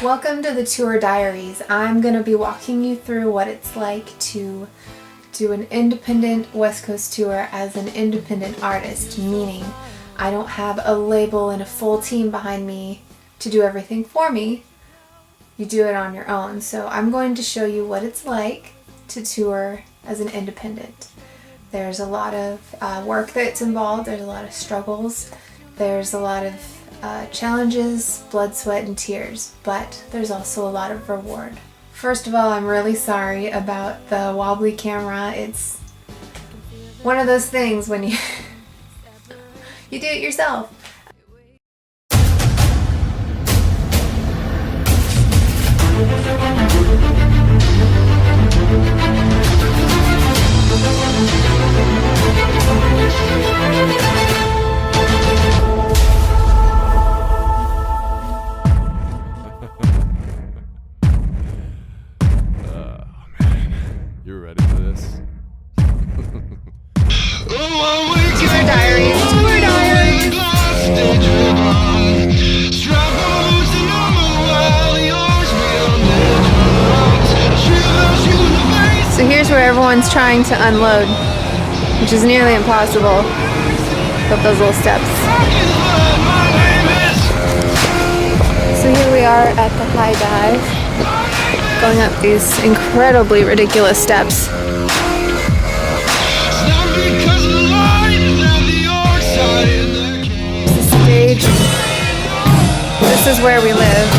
Welcome to the Tour Diaries. I'm going to be walking you through what it's like to do an independent West Coast tour as an independent artist, meaning I don't have a label and a full team behind me to do everything for me. You do it on your own. So I'm going to show you what it's like to tour as an independent. There's a lot of work that's involved, there's a lot of struggles, there's a lot of challenges, blood, sweat, and tears, but there's also a lot of reward. First of all, I'm really sorry about the wobbly camera. It's one of those things when you you do it yourself. You're ready for this? Tour Diaries. Tour Diaries. So here's where everyone's trying to unload, which is nearly impossible with those little steps. So here we are at the high dive, going up these incredibly ridiculous steps. The stage. This is where we live.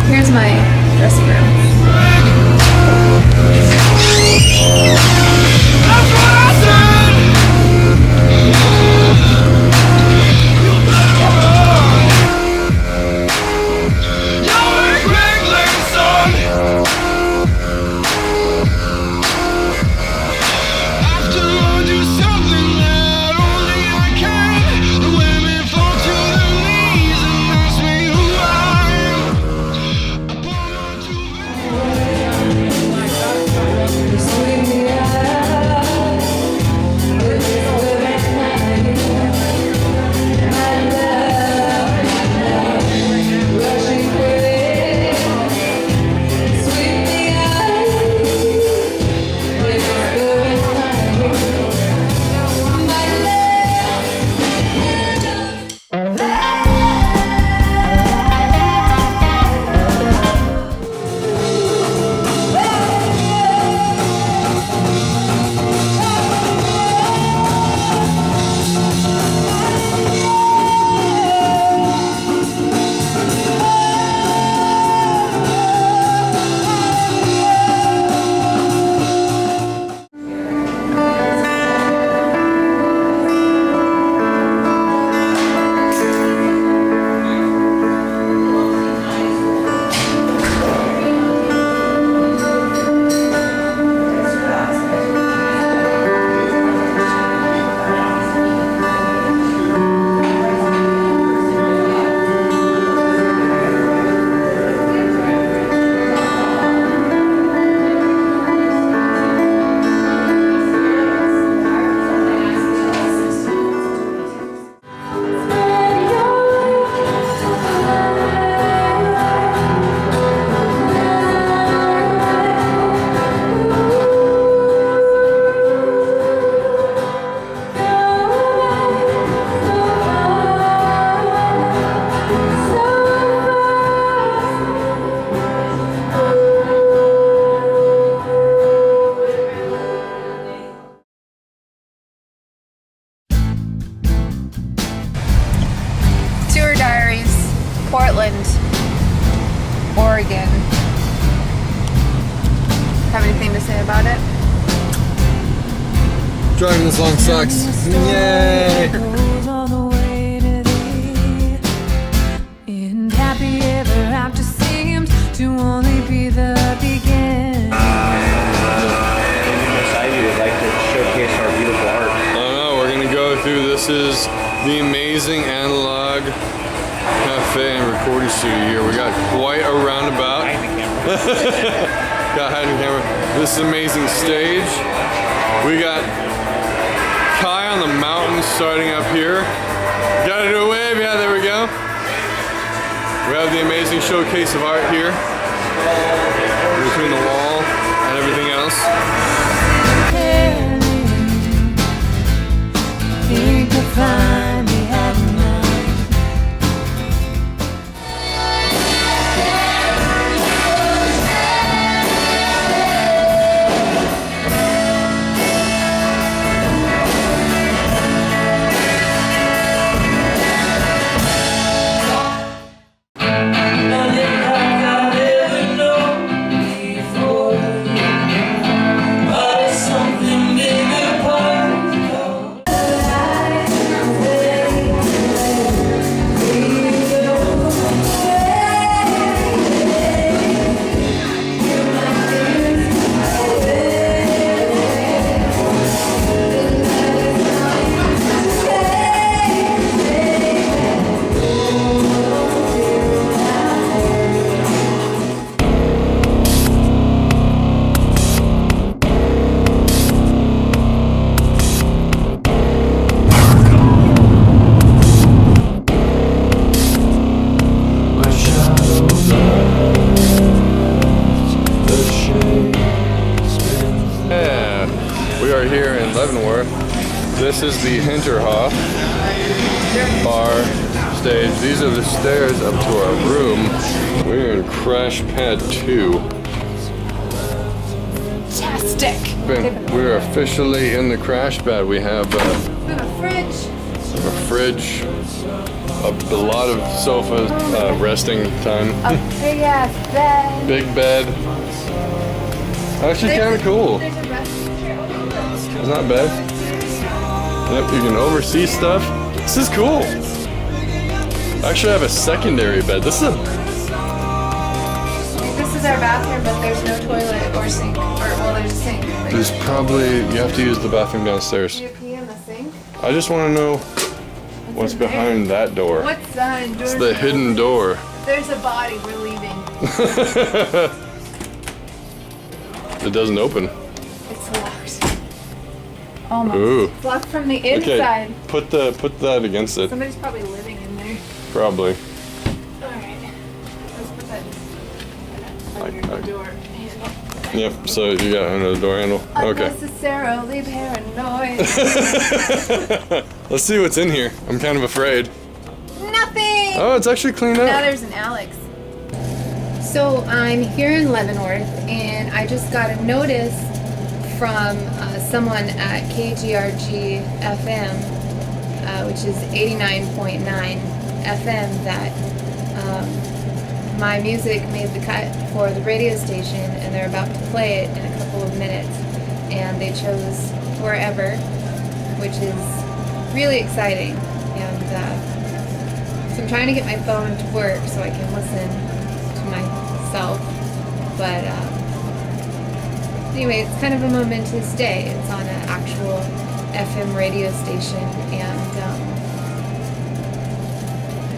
Here's my dressing room. Tour Diaries, Portland, Oregon. Have anything to say about it? Driving this long sucks. Yay! And happy ever after seemed to only be the beginning. Society would like to showcase our beautiful art. I don't know, we're gonna go through. This is the amazing analog cafe and recording studio here. We got quite a roundabout. Got hiding camera. This is an amazing stage. We got starting up here. Gotta do a wave, yeah, there we go. We have the amazing showcase of art here between the wall and everything else. Think you'll find me at night. Here in Leavenworth. This is the Hinterhof bar stage. These are the stairs up to our room. We're in Crash Pad 2. Fantastic. We're officially in the crash pad. We have We have a fridge. a fridge, a lot of sofas, resting time, A big ass bed. big bed. Actually kind of cool. There's a resting chair. It's not bad. Yep, you can oversee stuff. This is cool. I actually have a secondary bed. This is our bathroom, but there's no toilet or sink. Or, well, there's a sink. There's probably, you have to use the bathroom downstairs. Do you pee in the sink? I just want to know what's in there? behind that door. What's behind doors? It's the hidden door. There's a body. We're leaving. It doesn't open. It's locked. Almost. Ooh. It's locked from the Okay, inside. put that against it. Somebody's probably living in there. Probably. Alright. Let's put that under I- the door handle. Yep, so you got under the door handle. Okay. Unnecessarily paranoid. Let's see what's in here. I'm kind of afraid. Nothing! Oh, it's actually cleaned Now up. there's an Alex. So I'm here in Leavenworth, and I just got a notice from someone at KGRG FM, which is 89.9 FM, that my music made the cut for the radio station, and they're about to play it in a couple of minutes. And they chose Wherever, which is really exciting. And so I'm trying to get my phone to work so I can listen to myself. But anyway, it's kind of a momentous day. It's on an actual FM radio station, and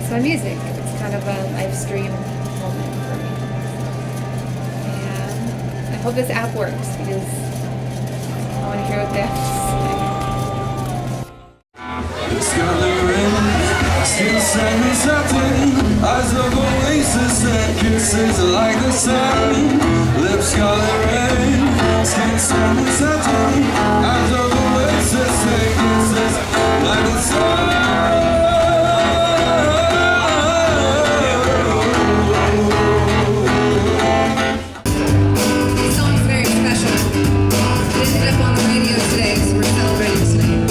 it's my music. It's kind of a live stream moment for me. And I hope this app works, because I want to hear what they have to say. Skin sun satin, eyes of oasis and kisses like the sun. Lips color rain, skin sun satin, eyes of oasis and kisses like the sun. This song is very special. It ended up on the radio today, so we're celebrating tonight.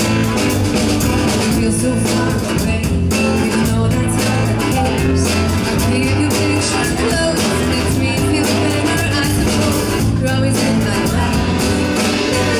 I feel so far away, even though that's not the case. I paint you pictures close, it makes me feel better, I suppose. You're always in my life.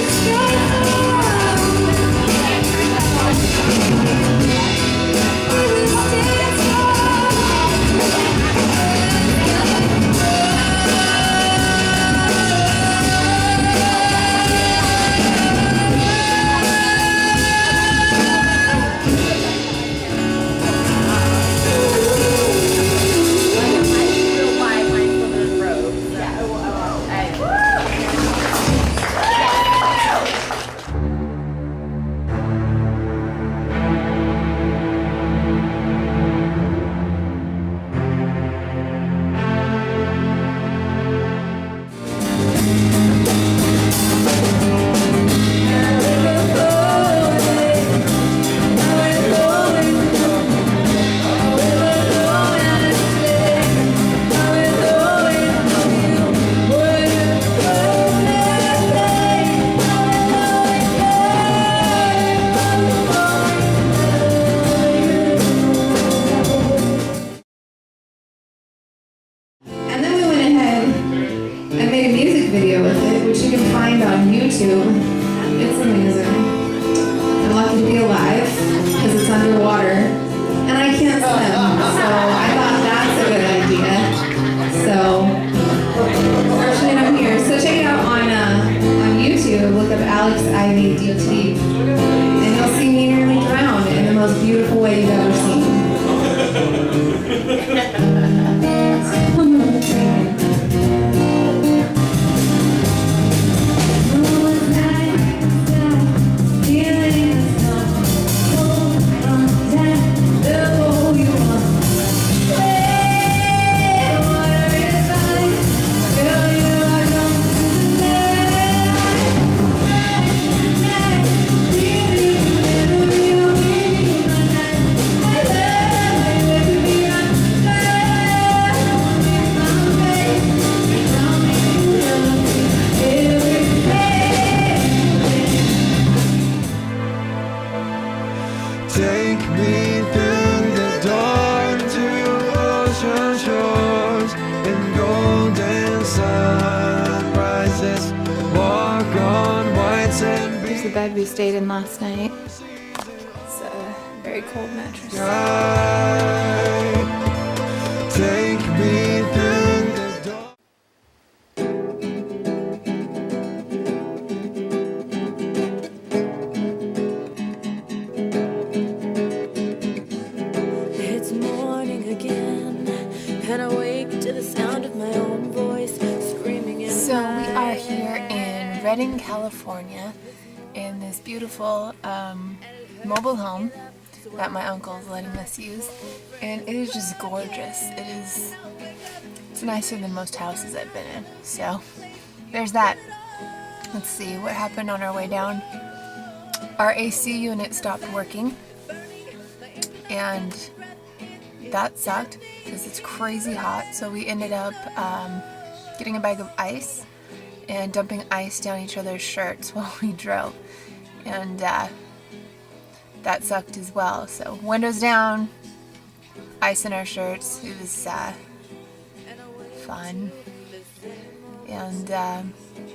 big deal to you. And you'll see me nearly drown in the most beautiful way you've ever seen. Take me through the door to ocean shores and golden sunrises. Walk on white sand Here's the bed we stayed in last night. It's a very cold mattress. Take me through the door. It's morning again, and I wake to the sound of my own voice screaming in So we my are here in Redding, California, in this beautiful mobile home that my uncle is letting us use, and it is just gorgeous. It's nicer than most houses I've been in. So there's that. Let's see what happened on our way down. Our AC unit stopped working, and that sucked because it's crazy hot. So we ended up getting a bag of ice and dumping ice down each other's shirts while we drove, and that sucked as well. So windows down, ice in our shirts. It was fun. And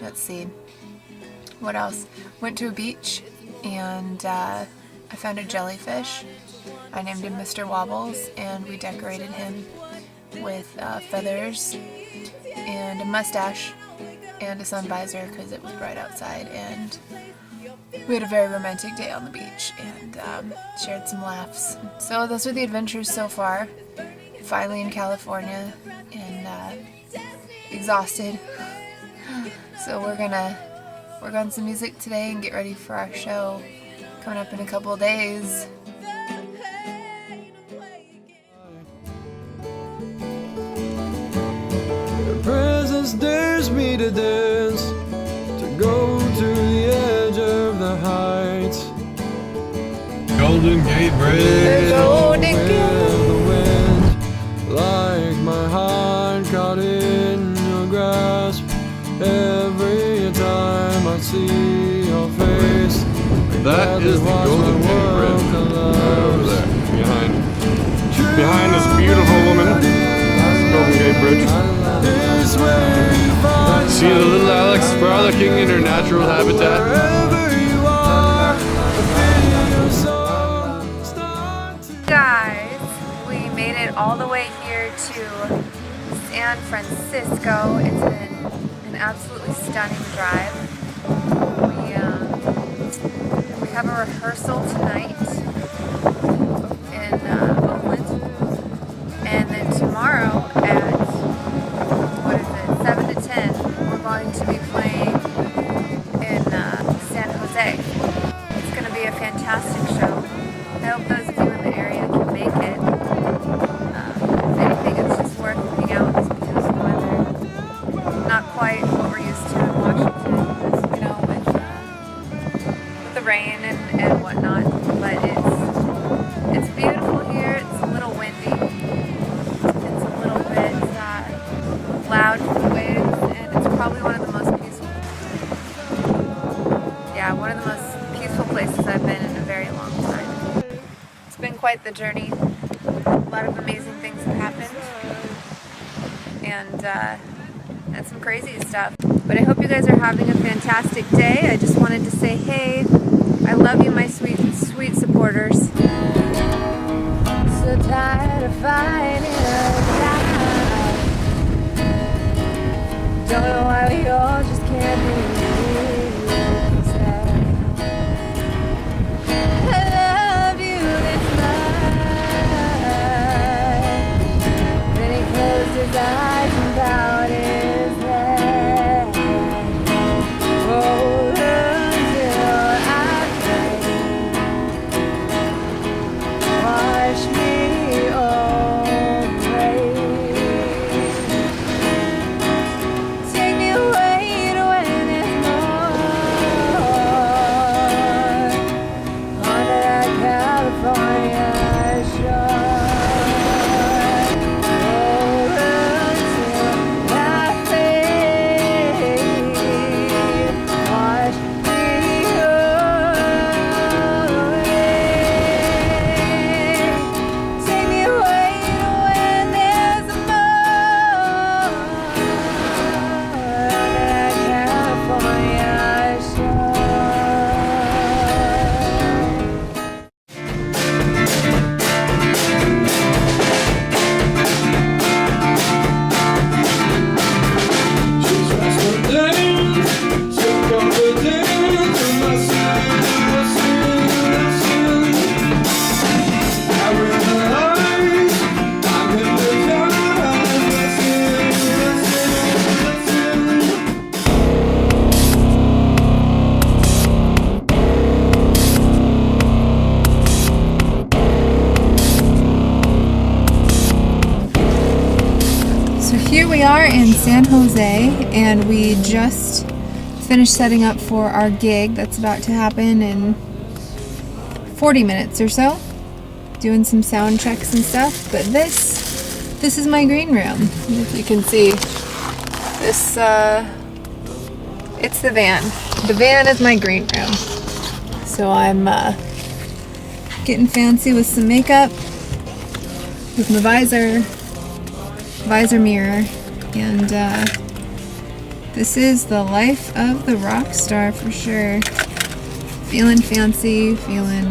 let's see what else. Went to a beach, and I found a jellyfish. I named him Mr. Wobbles, and we decorated him with feathers and a mustache and a sun visor because it was bright outside, and we had a very romantic day on the beach and shared some laughs. So those are the adventures so far. Finally in California, and exhausted. So we're gonna work on some music today and get ready for our show coming up in a couple of days. Your presence dares me to dance, to go to the edge of the heights. Golden Gate Bridge. With the wind, like my heart caught in your grasp. Every time I see your face, That is the Golden Gate Bridge. Right over there. Behind this beautiful woman. That's the Golden Gate Bridge. is where you find See the little Alex frolicking in her natural habitat. wherever you are. The video song starts to Guys, we made it all the way here to San Francisco. It's been an absolutely stunning drive. We have a rehearsal tonight in Oakland, and then tomorrow at 7 to 10 we're going to be playing in San Jose. It's going to be a fantastic show. I hope those of you in the area can make it. If anything, it's just worth hanging out in this beautiful weather. Not quite what we're used to in Washington, you know, with the rain and whatnot. But it's beautiful here. It's a little windy. It's a little bit loud for the waves, and it's probably one of the most peaceful. Yeah, one of the most peaceful places I've been in a very long time. It's been quite the journey. A lot of amazing things have happened, and some crazy stuff. But I hope you guys are having a fantastic day. I just wanted to say, hey, I love you, my sweet, sweet supporters. So tired of fighting it. Don't know why we all just can't be sad. we are in San Jose, and we just finished setting up for our gig that's about to happen in 40 minutes or so. Doing some sound checks and stuff, but this is my green room. If you can see, this it's the van. The van is my green room. So I'm getting fancy with some makeup, with my visor mirror, and this is the life of the rock star for sure. Feeling fancy, feeling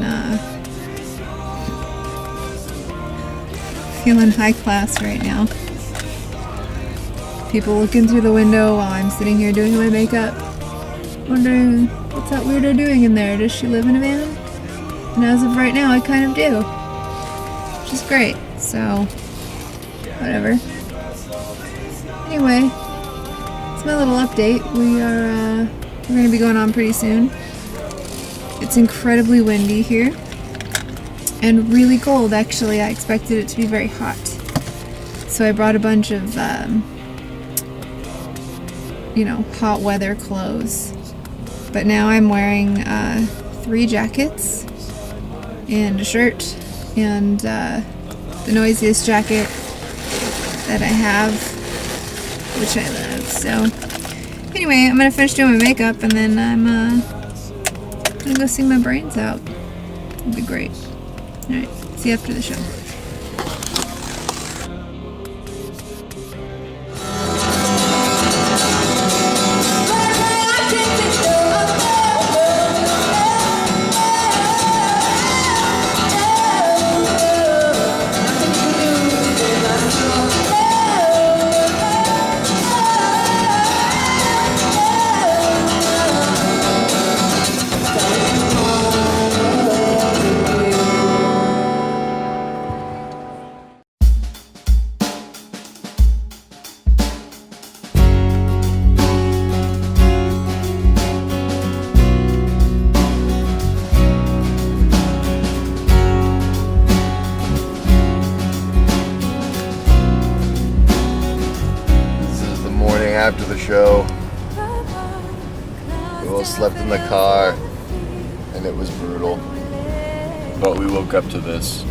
high class right now. People looking through the window while I'm sitting here doing my makeup, wondering what's that weirdo doing in there? Does she live in a van? And as of right now, I kind of do, which is great. So, whatever. Anyway, it's my little update. We're going to be going on pretty soon. It's incredibly windy here and really cold. Actually, I expected it to be very hot, so I brought a bunch of hot weather clothes. But now I'm wearing 3 jackets and a shirt and the noisiest jacket that I have, which I love. So anyway, I'm gonna finish doing my makeup and then I'm gonna go sing my brains out. It'll be great. Alright, see you after the show. After the show, we all slept in the car and it was brutal, but we woke up to this.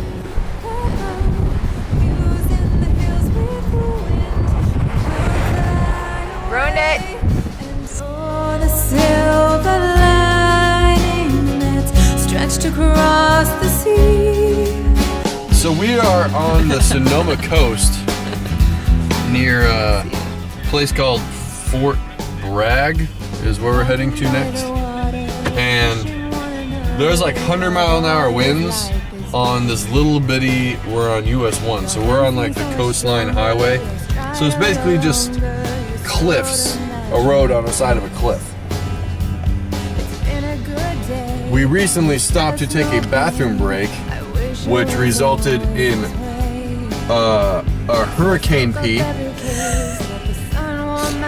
Ruined it. The silver lining that's stretched across the sea. So we are on the Sonoma coast near a place called Fort Bragg is where we're heading to next, and there's like 100-mile-an-hour winds on this little bitty, we're on US 1, so we're on like the coastline highway, so it's basically just cliffs, a road on the side of a cliff. We recently stopped to take a bathroom break, which resulted in a hurricane pee.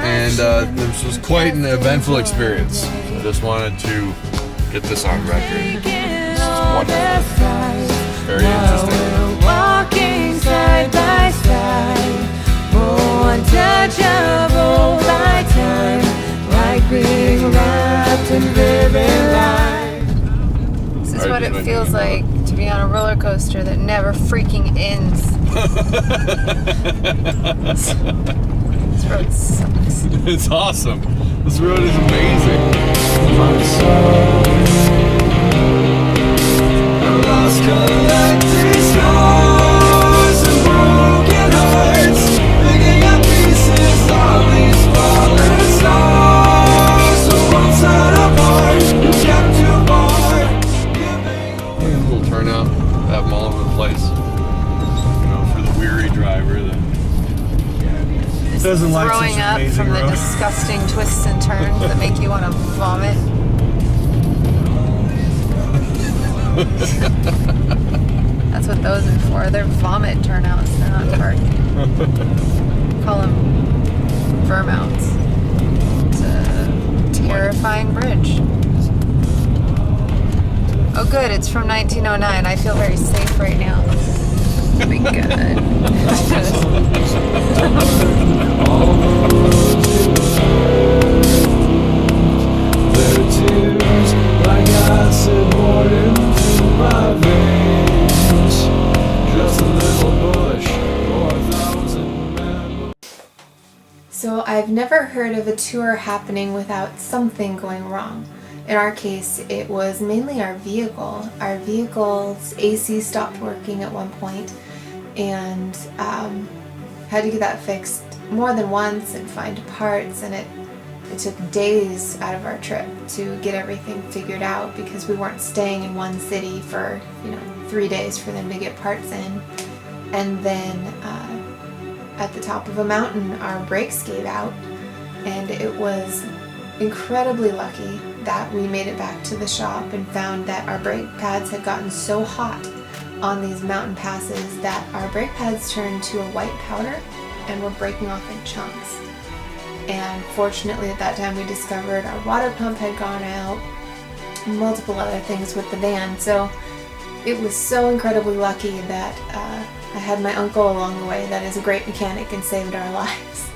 And this was quite an eventful experience. So I just wanted to get this on record. This is wonderful. Very interesting. Walking side by side, untouchable by time, like being wrapped in vivid light. This is what it feels like to be on a roller coaster that never freaking ends. This road sucks. It's awesome. This road is amazing. A little turnout, have them all over the place. For the weary driver that doesn't like such Throwing an up amazing from the road. disgusting twists and turns that make you want to vomit. That's what those are for. They're vomit turnouts. They're not parking. Call them vermouts. It's a terrifying bridge. Oh good, it's from 1909. I feel very safe right now. Oh my god. Their tears like acid poured into my veins. Just a little bush or 1,000 men. So I've never heard of a tour happening without something going wrong. In our case, it was mainly our vehicle. Our vehicle's AC stopped working at one point, and had to get that fixed more than once and find parts, and it took days out of our trip to get everything figured out because we weren't staying in one city for 3 days for them to get parts in. And then at the top of a mountain, our brakes gave out, and it was incredibly lucky that we made it back to the shop and found that our brake pads had gotten so hot on these mountain passes that our brake pads turned to a white powder and were breaking off in chunks. And fortunately at that time we discovered our water pump had gone out and multiple other things with the van. So it was so incredibly lucky that I had my uncle along the way that is a great mechanic and saved our lives.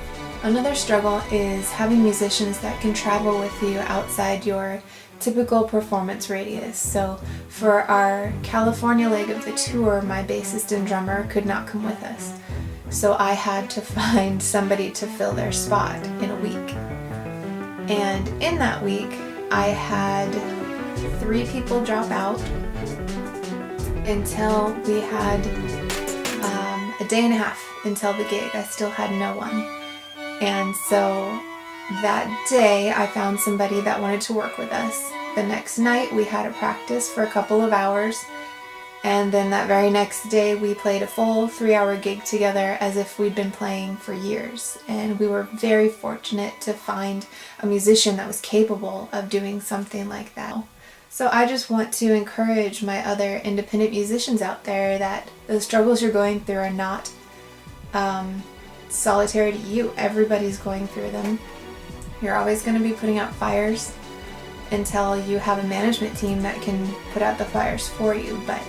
Another struggle is having musicians that can travel with you outside your typical performance radius. So for our California leg of the tour, my bassist and drummer could not come with us. So I had to find somebody to fill their spot in a week. And in that week, I had 3 people drop out until we had a day and a half until the gig. I still had no one. And so that day I found somebody that wanted to work with us. The next night we had a practice for a couple of hours, and then that very next day we played a full 3-hour gig together as if we'd been playing for years. And we were very fortunate to find a musician that was capable of doing something like that. So I just want to encourage my other independent musicians out there that the struggles you're going through are not solitary to you. Everybody's going through them. You're always going to be putting out fires until you have a management team that can put out the fires for you. But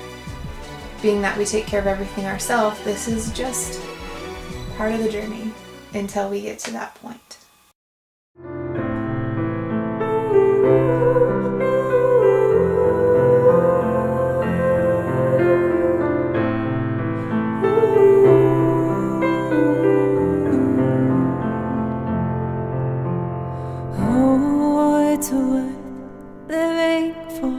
being that we take care of everything ourselves, this is just part of the journey until we get to that point. Oh, it's worth living for.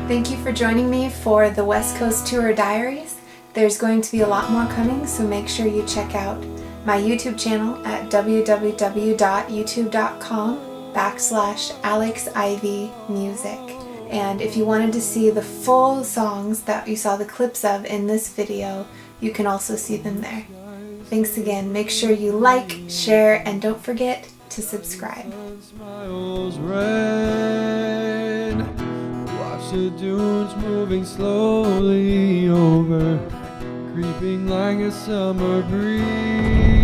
Thank you for joining me for the West Coast Tour Diaries. There's going to be a lot more coming, so make sure you check out my YouTube channel at www.youtube.com/AlexIvyMusic. And if you wanted to see the full songs that you saw the clips of in this video, you can also see them there. Thanks again. Make sure you like, share, and don't forget to subscribe. Smiles rain. Watch the dunes moving slowly over, creeping like a summer breeze.